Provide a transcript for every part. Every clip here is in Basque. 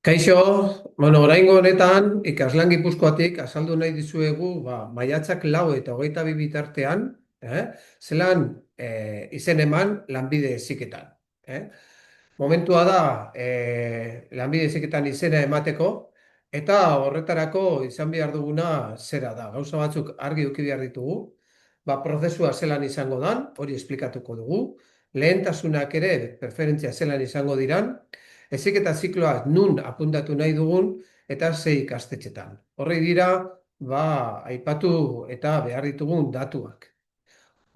Kaixo, oraingo honetan ikaslan Gipuzkoatik azaldu nahi dizuegu, maiatzak 4 eta 22 bitartean, zelan izen eman lanbide heziketan. Eh? Momentua da lanbide heziketan izena emateko, eta horretarako izan behar duguna zera da. Gauza batzuk argi eduki behar ditugu, prozesua zelan izango dan, hori esplikatuko dugu, lehentasunak ere preferentzia zelan izango diran, heziketa zikloak nun apuntatu nahi dugun eta sei ikastetxetan. Horrek dira, aipatu eta behar ditugun datuak.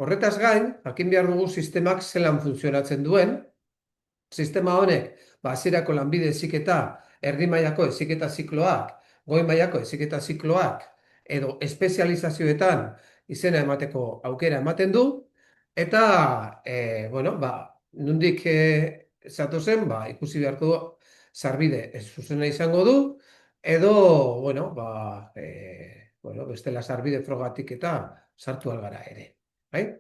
Horretaz gain, jakin behar dugu sistemak zelan funtzionatzen duen. Sistema honek, hasierako lanbide heziketa, erdi mailako heziketa zikloak, goi mailako heziketa zikloak, edo espezializazioetan izena emateko aukera ematen du, eta, nondik zatozen, ikusi beharko sarbide ez zuzena izango du, edo, bestela sarbide frogatik eta sartu algara ere. Bai?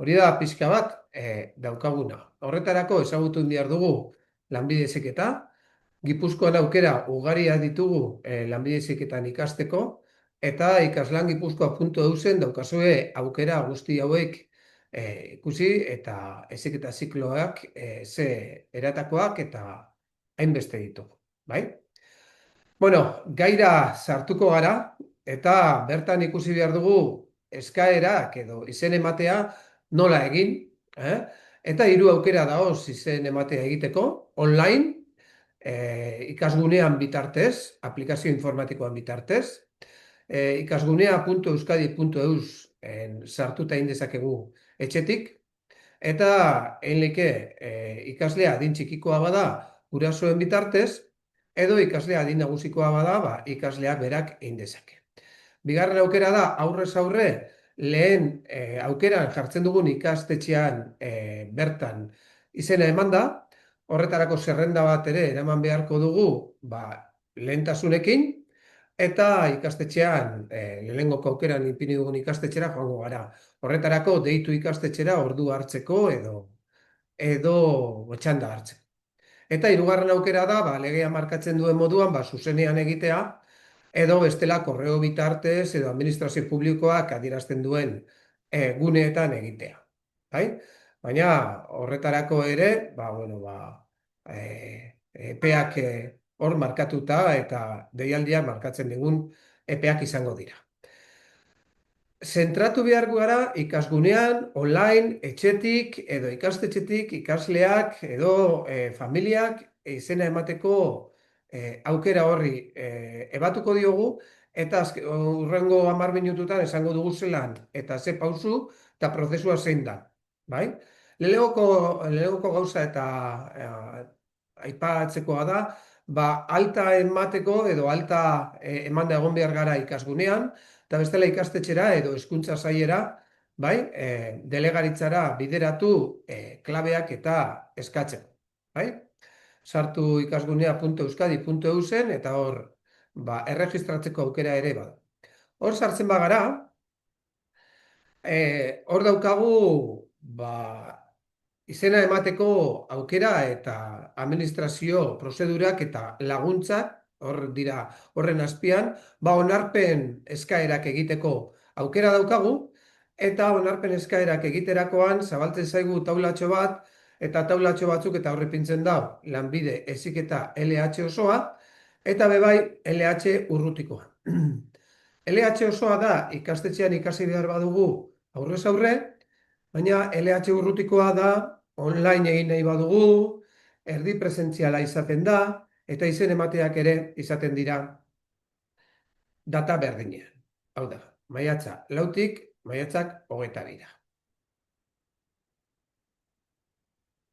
Hori da pixka bat daukaguna. Horretarako ezagutu behar dugu lanbide heziketa. Gipuzkoan aukera ugaria ditugu lanbide heziketan ikasteko, eta ikaslan gipuzkoa.eusen daukazue aukera guzti hauek ikusi eta heziketa zikloak ze eratakoak eta hainbeste ditugu. Bai? Gaira sartuko gara, eta bertan ikusi behar dugu eskaerak edo izen ematea nola egin, eta 3 aukera dagoz izen ematea egiteko, online, ikasgunean bitartez, aplikazio informatikoan bitartez, ikasgunea.euskadi.eus sartuta indezakegu etxetik, eta einleke ikaslea adin txikikoa bada gurasoen bitartez, edo ikaslea adin nagusikoa bada, ikasleak berak egin dezake. Bigarren aukera da, aurrez aurre, lehen aukeran jartzen dugun ikastetxean bertan izena eman da, horretarako zerrenda bat ere eraman beharko dugu lehentasunekin, eta ikastetxean, lehenengoko aukeran ipini dugun ikastetxera joango gara. Horretarako deitu ikastetxera ordu hartzeko edo txanda hartzeko. Eta 3. aukera da, legea markatzen duen moduan, zuzenean egitea, edo bestela korreo bitartez edo administrazio publikoak adierazten duen guneetan egitea. Bai? Baina horretarako ere, epeak hor markatuta eta deialdiak markatzen digun epeak izango dira. Zentratu behar gara ikasgunean, online, etxetik edo ikastetxetik, ikasleak edo familiak izena emateko aukera horri ebatuko diogu, eta hurrengo 10 minututan esango dugu zelan, eta ze pausu eta prozesua zein da. Bai? Lehenengoko gauza eta aipatzekoa da, alta emateko edo alta emanda egon behar gara ikasgunean, eta bestela ikastetxera edo hezkuntza sailera, delegaritzara bideratu klabeak eta eskatzen. Sartu ikasgunea.euskadi.eusen eta hor erregistratzeko aukera ere bada. Hor sartzen bagara, hor daukagu izena emateko aukera eta administrazio prozedurak eta laguntzak, hor dira horren azpian, onarpen eskaerak egiteko aukera daukagu, eta onarpen eskaerak egiterakoan zabaltzen zaigu taulatxo bat, eta taulatxo batzuk eta horri pintzen da lanbide heziketa LH osoa, eta bebai LH urrutikoa. LH osoa da ikastetxean ikasi behar badugu aurrez aurre, baina LH urrutikoa da online egin nahi badugu, erdi presentziala izaten da, eta izen emateak ere izaten dira data berdinean. Hau da, maiatza 4tik maiatzak 22.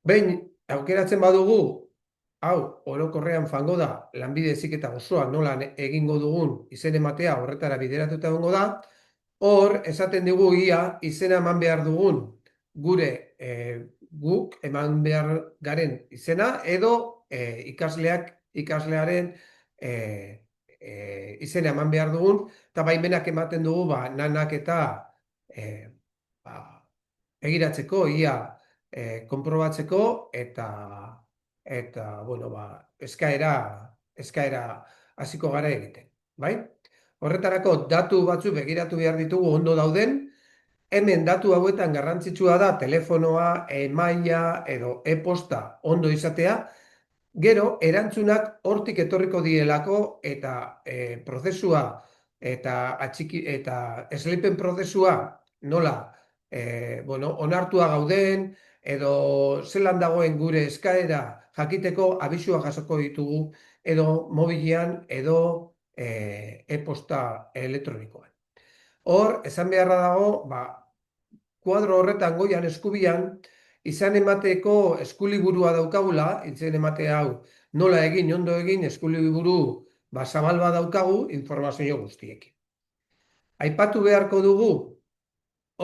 Behin aukeratzen badugu, hau orokorrean fango da lanbide heziketa osoa nola egingo dugun izen ematea horretara bideratuta egongo da, hor esaten dugu ia izena eman behar dugun gure guk eman behar garen izena edo ikaslearen izena eman behar dugun, eta baimenak ematen dugu nanak eta egiratzeko ia konprobatzeko eta bueno, eskaera hasiko gara egiten, bai? Horretarako datu batzuk begiratu behar ditugu ondo dauden. Hemen datu hauetan garrantzitsua da telefonoa, emaila edo e-posta ondo izatea. Gero, erantzunak hortik etorriko dielako eta prozesua eta esleipen prozesua nola bueno, onartua gauden edo zelan dagoen gure eskaera jakiteko abisua jasoko ditugu edo mobilean edo e-posta elektronikoan. Hor, esan beharra dago, kuadro horretan goian eskubian, izan emateko eskuliburua daukagula, izan emate hau nola egin, ondo egin, eskuliburu zabal bat daukagu informazio guztiekin. Aipatu beharko dugu,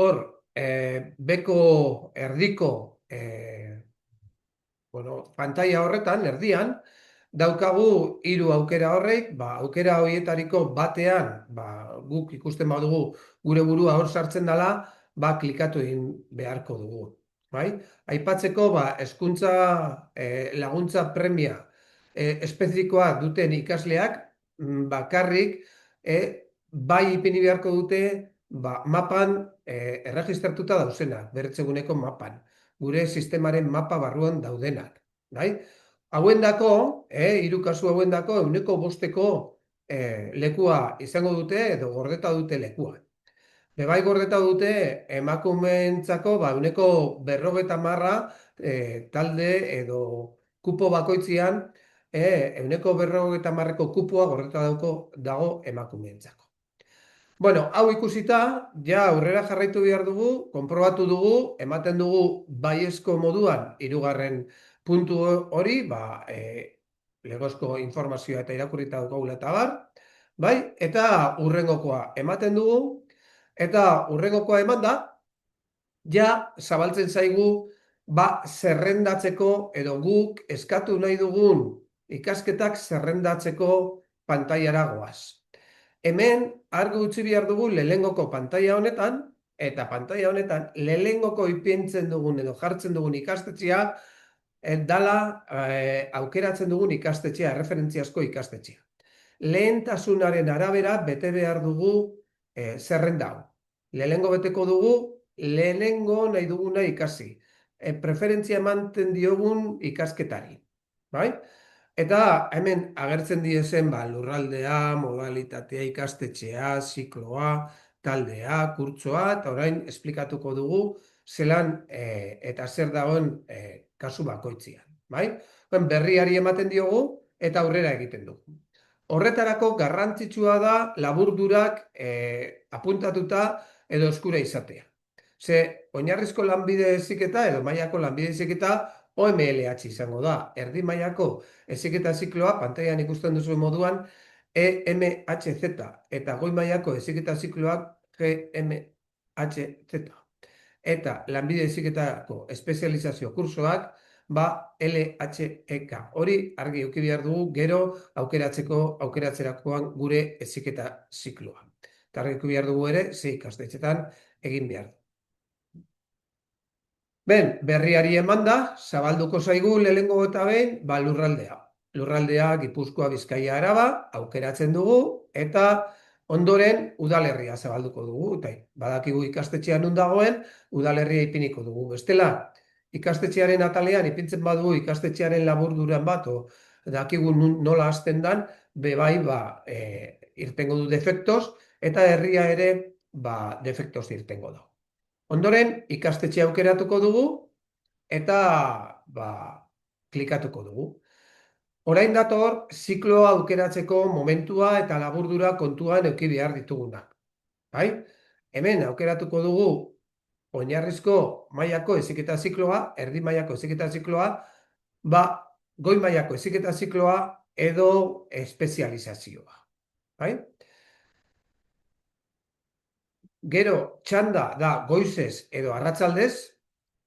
hor, beko erdiko pantalla horretan, erdian, daukagu 3 aukera horrek, aukera horietariko batean, guk ikusten badugu gure burua hor sartzen dela, klikatu egin beharko dugu. Bai? Aipatzeko, hezkuntza laguntza premia espezifikoa duten ikasleak, bakarrik, bai ipini beharko dute, mapan erregistratuta dauzenak, berritzeguneko mapan, gure sistemaren mapa barruan daudenak. Bai? Hauendako, 3 kasu hauendako, 5% lekua izango dute edo gordeta dute lekua. Bebai gordeta dute emakumeentzako 50% talde edo kupo bakoitzian 50%ko kupoa gordeta dago emakumeentzako. Bueno, hau ikusita, ja aurrera jarraitu behar dugu, konprobatu dugu, ematen dugu baiezko moduan 3. puntu hori, legozko informazioa eta irakurrita daukagula eta bar, bai, eta hurrengokoa ematen dugu, eta hurrengokoa emanda, ja zabaltzen zaigu, zerrendatzeko edo guk eskatu nahi dugun ikasketak zerrendatzeko pantailara goaz. Hemen, argi utzi behar dugu lehenengoko pantaila honetan, eta pantaila honetan lehenengoko ipintzen dugun edo jartzen dugun ikastetxea, dala aukeratzen dugun ikastetxea, erreferentziazko ikastetxea. Lehentasunaren arabera bete behar dugu zerrenda hau. Lehenengo beteko dugu, lehenengo nahi duguna ikasi. Preferentzia emanten diogun ikasketari. Bai? Eta hemen agertzen diezen lurraldea, modalitatea, ikastetxea, zikloa, taldea, kurtsoa, eta orain esplikatuko dugu zelan eta zer dagoen kasu bakoitzian. Bai? Berriari ematen diogu eta aurrera egiten dugu. Horretarako garrantzitsua da laburdurak apuntatuta edo eskura izatea. Ze oinarrizko lanbide heziketa edo mailako lanbide heziketa OMLH izango da. Erdi mailako heziketa zikloa pantailan ikusten duzuen moduan EMHZ eta goi mailako heziketa zikloak GMHZ. Eta lanbide heziketako espezializazio kursoak LHEK. Hori argi eduki behar dugu gero aukeratzerakoan gure heziketa zikloa. Eta argi eduki behar dugu ere ze ikastetxetan egin behar du. Ben, berriari emanda, zabalduko zaigu lehenengo eta behin, lurraldea. Lurraldea, Gipuzkoa, Bizkaia, Araba, aukeratzen dugu, eta ondoren udalerria zabalduko dugu. Eta badakigu ikastetxean non dagoen, udalerria ipiniko dugu. Bestela, ikastetxearen atalean ipintzen badugu ikastetxearen laburduran bat, dakigu nola hasten dan, bebai irtengo du defektoz, eta herria ere defektoz irtengo da. Ondoren, ikastetxe aukeratuko dugu eta klikatuko dugu. Orain dator, zikloa aukeratzeko momentua eta laburdura kontuan eduki behar ditugunak. Bai? Hemen aukeratuko dugu oinarrizko mailako heziketa zikloa, erdi mailako heziketa zikloa, goi mailako heziketa zikloa edo espezializazioa. Bai? Gero, txanda da goizez edo arratsaldez,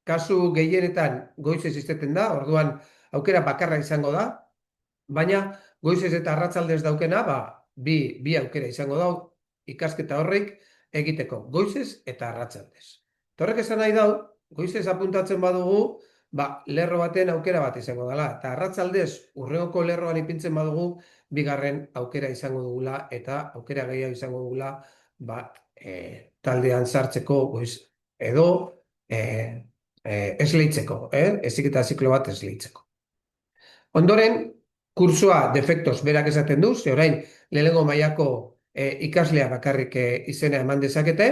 kasu gehienetan goizez izteten da, orduan aukera bakarra izango da, baina goizez eta arratsaldez daukena, bi aukera izango da ikasketa horrek egiteko, goizez eta arratsaldez. Horrek esan nahi dau, goizez apuntatzen badugu, lerro baten aukera bat izango dela. Eta arratsaldez hurrengoko lerroan ipintzen badugu, bigarren aukera izango dugula eta aukera gehiago izango dugula taldean sartzeko goiz edo esleitzeko, heziketa ziklo bat esleitzeko. Ondoren, kursoa defektos berak esaten du, ze orain lehenengo mailako ikaslea bakarrik izena eman dezakete,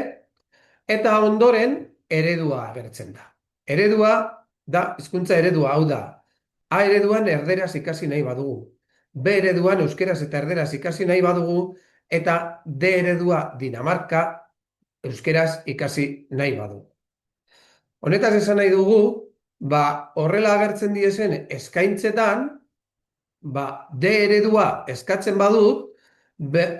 eta ondoren eredua agertzen da. Eredua da, hizkuntza eredua, hau da, A ereduan erderaz ikasi nahi badugu, B ereduan euskeraz eta erderaz ikasi nahi badugu, eta D eredua Dinamarka euskeraz ikasi nahi badugu. Honetaz esan nahi dugu, horrela agertzen diezen eskaintzetan, D eredua eskatzen badut,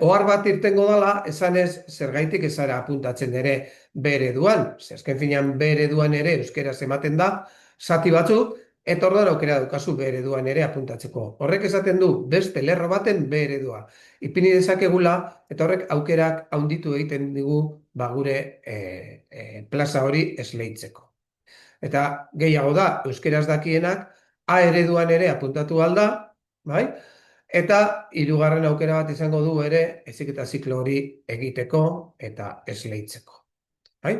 ohar bat irtengo dela, esanez zergaitik ezara apuntatzen ere B ereduan. Azken finean B ereduan ere euskeraz ematen da, zati batzuk, eta orduan aukera daukazu B ereduan ere apuntatzeko. Horrek esaten du beste lerro baten B eredua. Ipini dezakegula, eta horrek aukerak handitu egiten digu gure plaza hori esleitzeko. Eta gehiago da, euskeraz dakienak A ereduan ere apuntatu alda, bai? Eta hirugarren aukera bat izango du ere heziketa ziklo hori egiteko eta esleitzeko. Bai?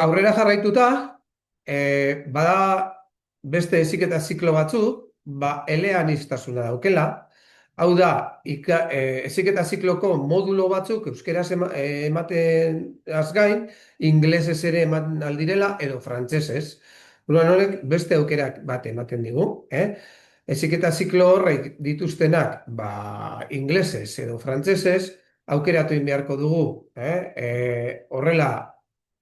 Aurrera jarraituta, bada beste heziketa ziklo batzuk, eleaniztasuna daukela. Hau da, heziketa zikloko modulo batzuk euskeraz ematen gain, ingelesez ere ematen aldirela edo frantsesez. Horrek beste aukerak bat ematen digu. Heziketa ziklo horrek dituztenak ingelesez edo frantsesez aukeratu egin beharko dugu. Horrela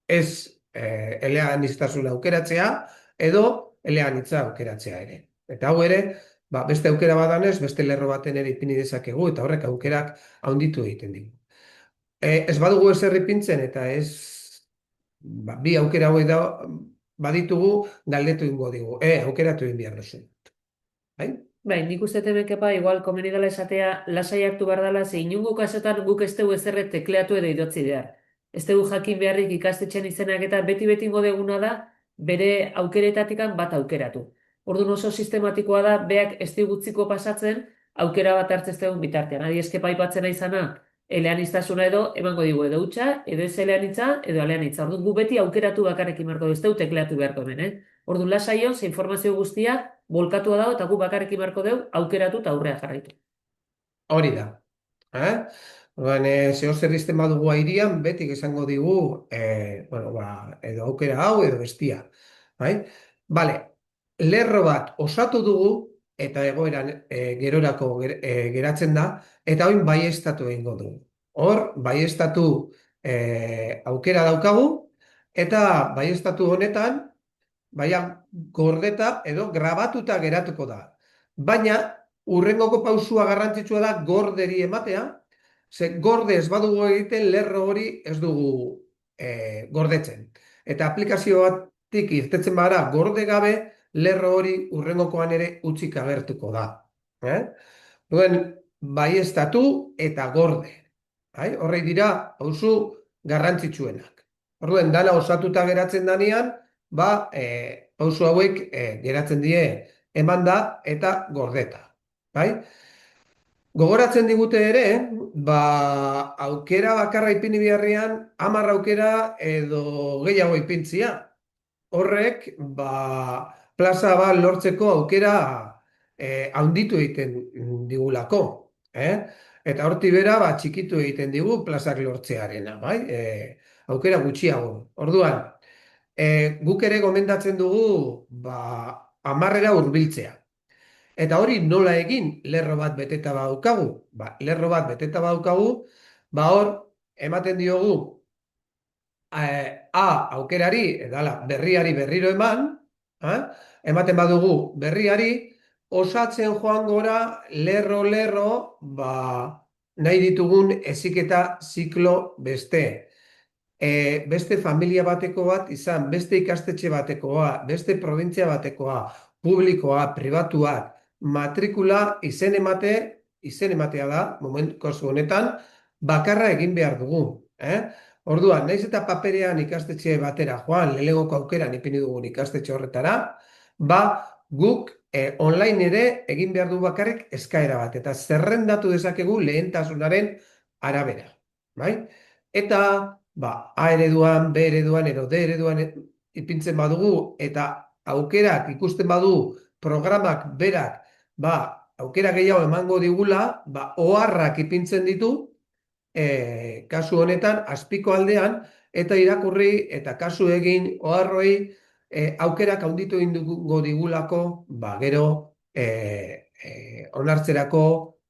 ez eleaniztasuna aukeratzea edo eleanitza aukeratzea ere. Eta hau ere, beste aukera badanez, beste lerro baten ere ipini dezakegu, eta horrek aukerak handitu egiten digu. Ez badugu ezer ipintzen eta ez bi aukera hauek da baditugu, galdetu ingo digu. Aukeratu egin behar duzu. Bai, nik uste temekepa, igual komeni dela esatea, lasai hartu behar dela, ze inungo kasetan guk ez dugu ezerre tekleatu edo idotzi behar. Ez dugu jakin beharrik ikastetxean izenak eta beti ingo deguna da, bere aukeretatikan bat aukeratu. Orduan oso sistematikoa da, beak ez digutziko pasatzen, aukera bat hartzez dugun bitartean. Adi eskepa aipatzen izana, eleaniztasuna edo, emango digu edo utxa, edo ez eleanitza, edo eleanitza. Orduan gu beti aukeratu bakarrekin marko ez dugu tekleatu beharko hemen, Orduan lasaion, ze informazio guztia, bolkatua dago eta gu bakarrekin marko dugu, aukeratu eta aurrea jarraitu. Hori da. Zeo zer izten badugu airian, betik esango digu, edo aukera hau edo bestia. Bale, lerro bat osatu dugu, eta egoeran gerorako geratzen da, eta oin baieztatu egingo dugu. Hor, baieztatu aukera daukagu, eta baieztatu honetan, gordeta edo grabatuta geratuko da. Baina, hurrengoko pausua garrantzitsua da gorderi ematea, ze gorde ez badugu egiten lerro hori ez dugu gordetzen. Eta aplikazio batik irtetzen bara gorde gabe, lerro hori hurrengokoan ere utzik agertuko da. Duen, baieztatu eta gorde. Horrei dira, pausu garrantzitsuenak. Orduen, dana osatuta geratzen danean, pausu hauek geratzen die emanda eta gordeta. Gogoratzen digute ere, aukera bakarra ipini beharrean, 10 aukera edo gehiago ipintzia. Horrek, plaza bat lortzeko aukera handitu egiten digulako. Eta horti bera, txikitu egiten digu plazak lortzearena. Aukera gutxiago. Orduan, guk ere gomendatzen dugu 10 hurbiltzea. Eta hori nola egin lerro bat beteta badaukagu? Lerro bat beteta badaukagu, hor ematen diogu aukerari, edala berriari berriro eman, ematen badugu berriari, osatzen joan gora lerro, nahi ditugun heziketa ziklo beste. Beste familia bateko bat izan, beste ikastetxe batekoa, beste provintzia batekoa, publikoa, pribatuak, matrikula izen ematea da, momentu honetan, bakarra egin behar dugu. Orduan, naiz eta paperean ikastetxe batera joan, lehenengoko aukeran ipini dugun ikastetxe horretara, ba, guk online ere egin behar du bakarrik eskaera bat, eta zerrendatu dezakegu lehentasunaren arabera. Bai? Eta, ba, A ereduan, B ereduan, edo D ereduan ipintzen badugu, eta aukerak ikusten badu programak berak, ba, aukera gehiago emango digula, ba, oharrak ipintzen ditu, kasu honetan, azpiko aldean, eta irakurri, eta kasu egin oharroi, aukerak handitu indugu digulako, ba, gero, onartzerako,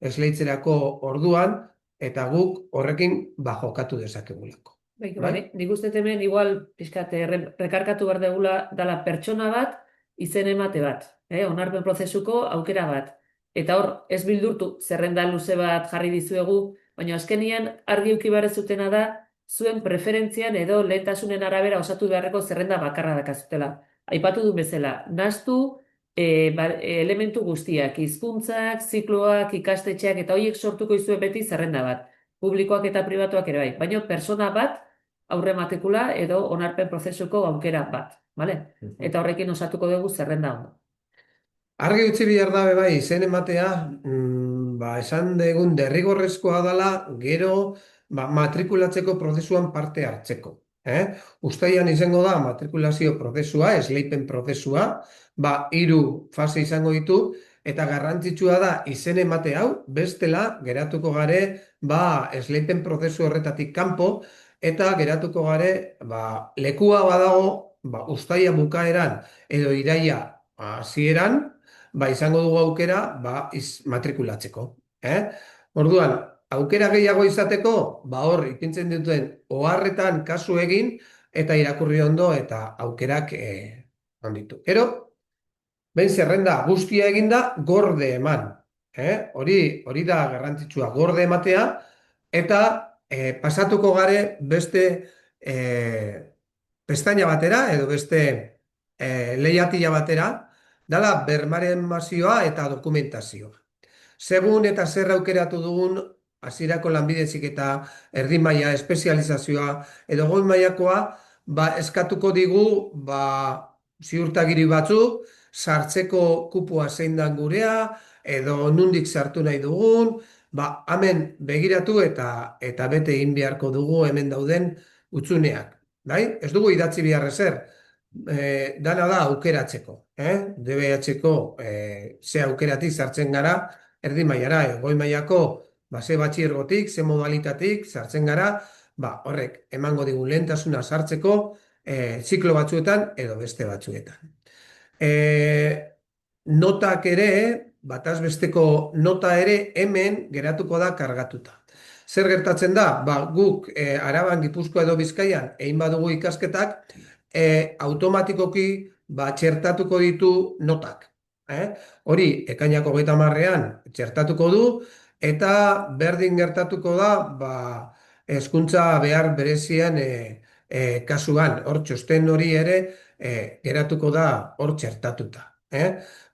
esleitzerako orduan, eta guk horrekin, ba, jokatu dezakegulako. Bai? Nik uste hemen igual pixkat rekarkatu behar degula dala pertsona bat, izen emate bat, onarpen prozesuko aukera bat. Eta hor, ez bildurtu zerrenda luze bat jarri dizuegu, baina azkenian argi uki behar zutena da, zuen preferentzian edo lehentasunen arabera osatu beharreko zerrenda bakarra dakazutela. Aipatu du bezala, nahastu elementu guztiak, hizkuntzak, zikloak, ikastetxeak, eta horiek sortuko izue beti zerrenda bat. Publikoak eta pribatuak ere bai, baina persona bat aurre matrikula edo onarpen prozesuko aukera bat, bale? Eta horrekin osatuko dugu zerrenda ondo. Argi utzi behar dabe bai, izen ematea, ba, esan degun derrigorrezkoa dela, gero matrikulatzeko prozesuan parte hartzeko. Uztaian izango da matrikulazio prozesua, esleipen prozesua, ba, 3 fase izango ditu, eta garrantzitsua da izen emate hau, bestela geratuko gare, ba, esleipen prozesu horretatik kanpo, eta geratuko gare, ba, lekua badago, ba, uztaia bukaeran edo iraia hasieran, ba, izango dugu aukera, ba, matrikulatzeko. Orduan, aukera gehiago izateko, ba, hor, ipintzen duten oharretan kasu egin, eta irakurri ondo, eta aukerak handitu. Ero, behin zerrenda guztia eginda, gorde eman. Hori da garrantzitsua, gorde ematea, eta pasatuko gare beste pestaina batera, edo beste lehiatila batera, dala bermaren eta dokumentazioa. Segun eta zer aukeratu dugun, hasierako lanbide heziketa, erdi maila, espezializazioa, edo goi mailakoa, ba, eskatuko digu, ba, ziurtagiri batzuk, sartzeko kupua zein dan gurea, edo nundik sartu nahi dugun, ba, hemen begiratu eta bete egin beharko dugu hemen dauden utzuneak. Bai? Ez dugu idatzi behar ezer, dana da aukeratzeko. DBH-ko ze aukeratik sartzen gara, erdi mailara, goi mailako, ba, ze batxiergotik, ze modalitatik sartzen gara, ba, horrek emango digun lehentasuna sartzeko ziklo batzuetan edo beste batzuetan. Notak ere, bataz besteko nota ere hemen geratuko da kargatuta. Zer gertatzen da? Ba, guk Araban, Gipuzkoa edo Bizkaian egin badugu ikasketak, automatikoki ba, txertatuko ditu notak. Hori, ekainak 30ean txertatuko du, eta berdin gertatuko da, ba, hezkuntza behar berezien kasuan, hor txosten hori ere geratuko da hor txertatuta.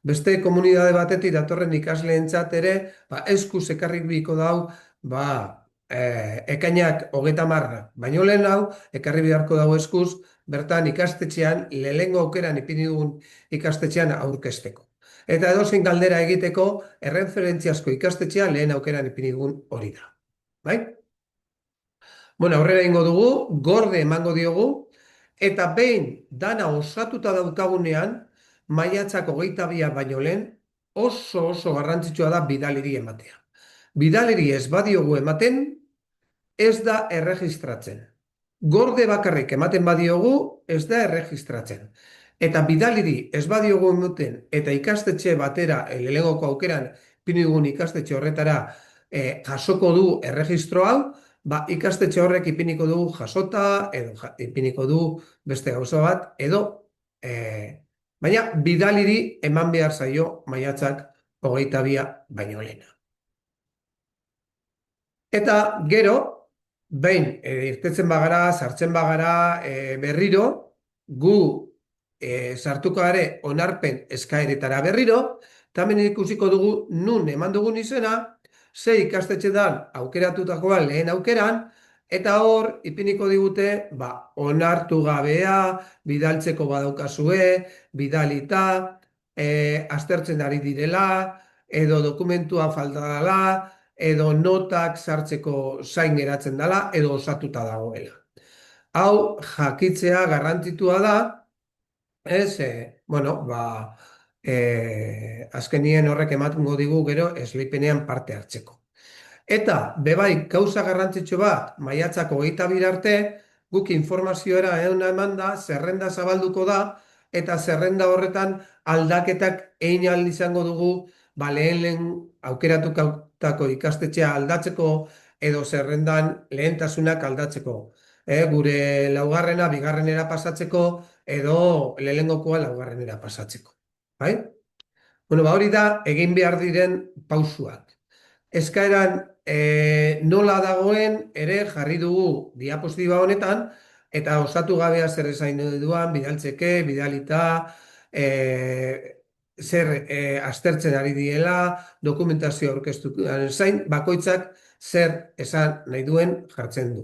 Beste komunidade batetik datorren ikasleentzat ere, ba, eskuz ekarrik biko dau, ba, ekainak 30, baino lehen hau, ekarri beharko dago eskuz, bertan ikastetxean, lehengo aukeran ipini dugun ikastetxean aurkezteko. Eta edozein galdera egiteko, erreferentziazko ikastetxean lehen aukeran ipini dugun hori da. Bai? Bueno, aurrera ingo dugu, gorde emango diogu, eta behin dana osatuta daukagunean, maiatzak 22 baino lehen, oso garrantzitsua da bidaliri ematea. Bidaliri ez badiogu ematen, ez da erregistratzen. Gorde bakarrik ematen badiogu, ez da erregistratzen. Eta bidaliri ez badiogu ematen, eta ikastetxe batera, lehenengoko aukeran, ipini dugun ikastetxe horretara, jasoko du erregistro hau, ba, ikastetxe horrek ipiniko du jasota, edo ipiniko du beste gauza bat, edo, baina bidaliri eman behar zaio maiatzak 22 baino lehena. Eta gero, behin, irtetzen bagara, sartzen bagara berriro, gu sartuko gare onarpen eskaeretara berriro, eta hemen ikusiko dugu nun eman dugun izena, ze ikastetxe dan aukeratutakoa lehen aukeran, Eta hor, ipiniko digute, onartu gabea, bidaltzeko badaukazue, bidalita, aztertzen ari direla, edo dokumentua falta dela, edo notak sartzeko zain geratzen dela, edo osatuta dagoela. Hau, jakitzea garrantzitsua da, ez, azkenien horrek ematengo digu gero esleipenean parte hartzeko. Eta, bebai, gauza garrantzitsu bat, maiatzak 22 arte, guk informazioera eman da, zerrenda zabalduko da, eta zerrenda horretan aldaketak egin ahal izango dugu, lehen aukeratutako ikastetxea aldatzeko, edo zerrendan lehentasunak aldatzeko. Gure laugarrena, bigarrenera pasatzeko, edo lehenengokoa laugarrenera pasatzeko. Bai? Bueno, hori da, egin behar diren pausuak. Eskaeran nola dagoen ere jarri dugu diapositiba honetan, eta osatu gabea zer esain duan, bidaltzeke, bidalita, zer aztertzen ari diela, dokumentazio aurkeztu zain, bakoitzak zer esan nahi duen jartzen du.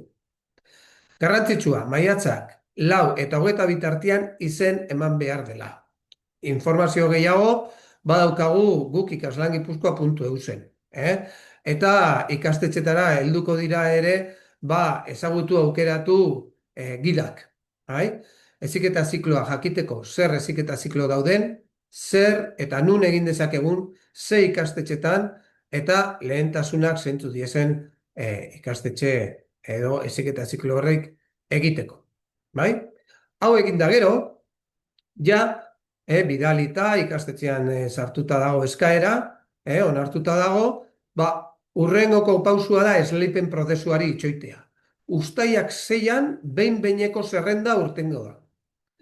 Garrantzitsua, maiatzak, 4 eta 22 tartean izen eman behar dela. Informazio gehiago badaukagu guk ikaslangipuzkoa.eu zen. Eta ikastetxetara helduko dira ere, ezagutu aukeratu gidak. Heziketa zikloa jakiteko zer heziketa ziklo dauden, zer eta nun egin dezakegun, ze ikastetxetan, eta lehentasunak zeintzuk diezen ikastetxe edo heziketa ziklo horrek egiteko. Hau egin da gero, ja, bidalita, ikastetxean sartuta dago eskaera, onartuta dago, hurrengoko pausua da esleipen prozesuari itxoitea. Uztaiak 6an, behin-behineko zerrenda urtengo da.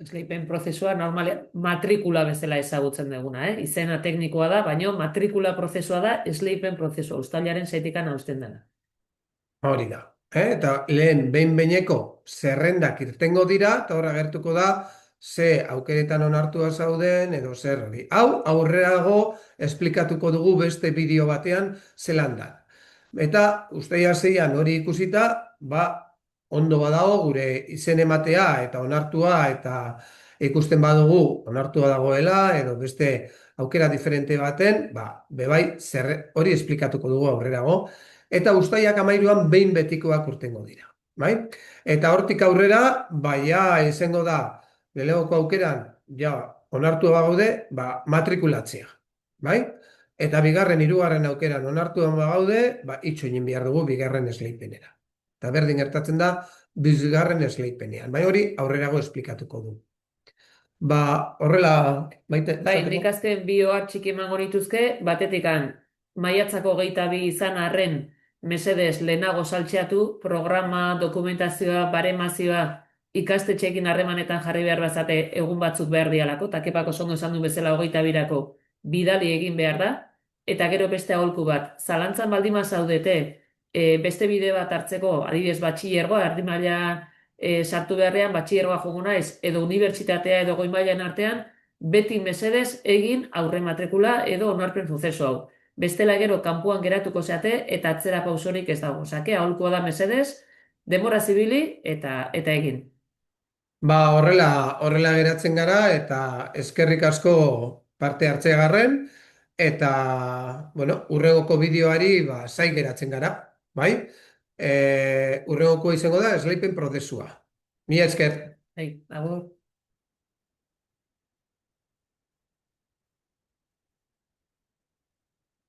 Esleipen prozesua normalean matrikula bezala ezagutzen duguna, izena teknikoa da, baina matrikula prozesua da esleipen prozesua, uztailaren 6tikan hausten dena. Hori da. Eta lehen behin-behineko zerrendak irtengo dira, eta horra gertuko da, ze aukeretan onartua zauden, edo zer hori. Hau, aurrerago esplikatuko dugu beste bideo batean zelan da. Eta uztaila 6an hori ikusita, ondo badago gure izen ematea eta onartua, eta ikusten badugu onartua dagoela, edo beste aukera diferente baten, bebai hori esplikatuko dugu aurrerago. Eta uztailak 13an behin betikoak urtengo dira. Eta hortik aurrera, izango da, lehenengoko aukeran, onartua bagaude, matrikulatzea. Eta bigarren, hirugarren aukeran onartua bagaude, itxoin behar dugu bigarren esleipenera. Eta berdin gertatzen da, bigarren esleipenean. Hori aurrerago esplikatuko du. Horrela, Maite? Nik azken bi ohar txiki emango nituzke, batetikan, maiatzako 22 izan arren, mesedez lehenago saltxeatu, programa, dokumentazioa, baremazioa, ikastetxeekin harremanetan jarri behar bazate egun batzuk behar dialako, eta kepako zongo esan du bezala 22 bidali egin behar da, eta gero beste aholku bat, zalantzan baldima zaudete, beste bide bat hartzeko, adibidez batxillergoa, erdi maila sartu beharrean batxillergoa jogu naiz, edo unibertsitatea edo goi mailan artean, beti mesedez egin aurre matrikula edo onarpen prozesu hau. Bestela gero kanpoan geratuko zeate eta atzera pausorik ez dago. Osake, aholkoa da mesedez, denbora zibili eta egin. Horrela geratzen gara, eta eskerrik asko parte hartzeagarren, eta, hurrengoko bideoari zai geratzen gara, hurrengoko izango da esleipen prozesua. Mila esker. Agur.